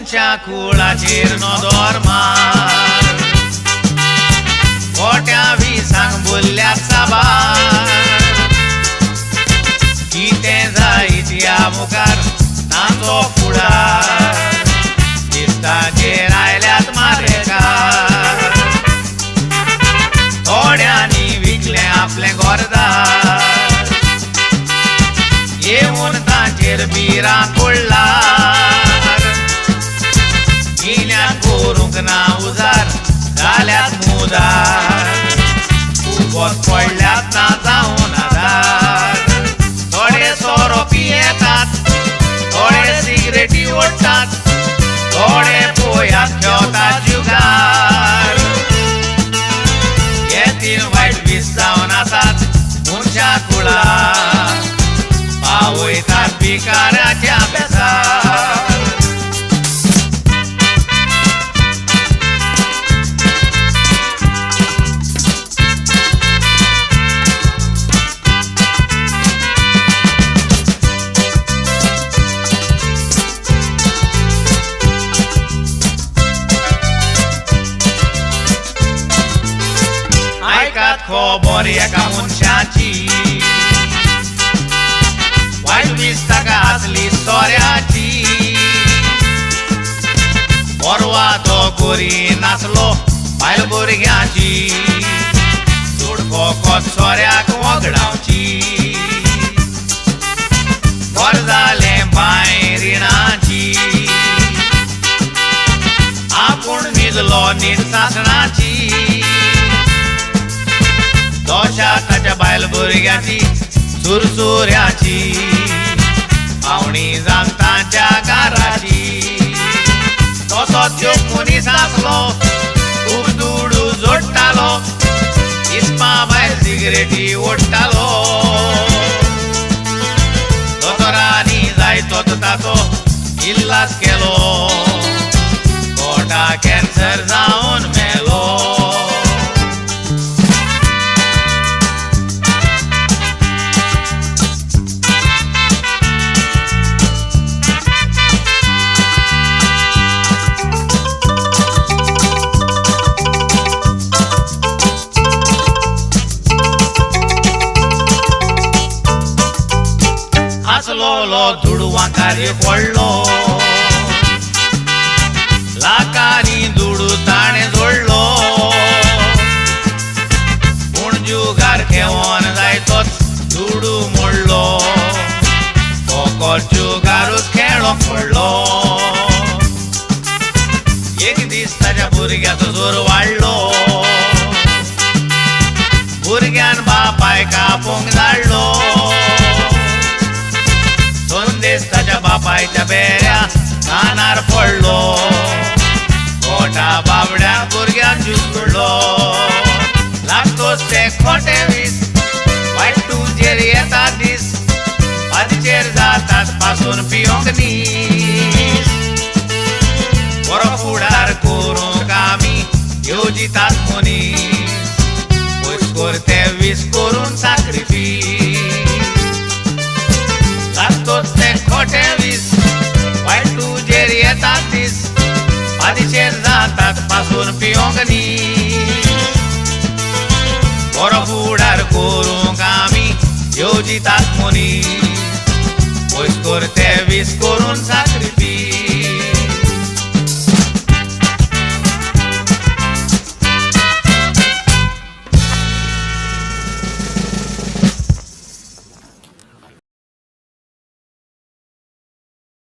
मुनच्या कुळाचेर नदर मार खोट्या विसांक बोल्ल्यात साबार कितें जायत या मुखार तांचो फुडार दिसताचेर आयल्यात मारेकार थोड्यांनी विकलें आपलें घरदार येवन तांचेर बिरां कोडलार गिन्यान करूंक ना उजार जाल्यात मुदार खूबच पडल्यात ना जावन आदार थोडे सोरो पियेतात थोडे सिगरेटी ओडटात थोडे पोयात खेळतात जुगार हे तीन वायट वीस जावन आसात मुनच्या कुळार पावयतात भिकाऱ्याच्या बेजार खबर एका मनशाची वायट वीस ताका आसली सोऱ्याची परवा तो गोरी नाचलो बायल भुरग्याची जोडको कोत सोऱ्याक वगडावची घर जालें बाय रिणाची आपूण न्हिदलो न्हीद सासणाची दोशा ताच्या बायल भुरग्याची सुरसुऱ्याची पावणी जांताच्या घराची तसोच ह्यो मनीस आसलो खूब दुडू जोडटालो इस्पा भायर सिगरेटी ओडटालो दोतोरांनी जायतोच ताचो इल्लाज केलो पोटा कॅन्सर जावन मेलो लोलो दुडवां कार्य पडलो लाखांनी दुडू ताणें जोडलो पूण जुगार खेळोन जायतोच दुडू मोडलो फकत जुगारूच खेळोंक पडलो एक दीस ताच्या भुरग्याचो जोर वाडलो भुरग्यान बापायक आपोवंक धाडलो संदेश ताच्या बापायच्या बेऱ्या कानार पडलो खोटा बाबड्या भुरग्यान जुसलो लागतोच ते खोटे वीस वायट तुजेर येता दीस फाटीचेर जातात पासून पियोंक नीस बरो फुडार करूंक आमी येवजितात मनीस पयस करते वीस करून साक्रिफीस लागतोच ते खोटे वीस वायट तुजेर येतात दीस फाटीचेर जातात पासून पियोंक नीस बरो फुडार करूंक आमी येवजितात मनीस पयस करते वीस करून साक्रिफीस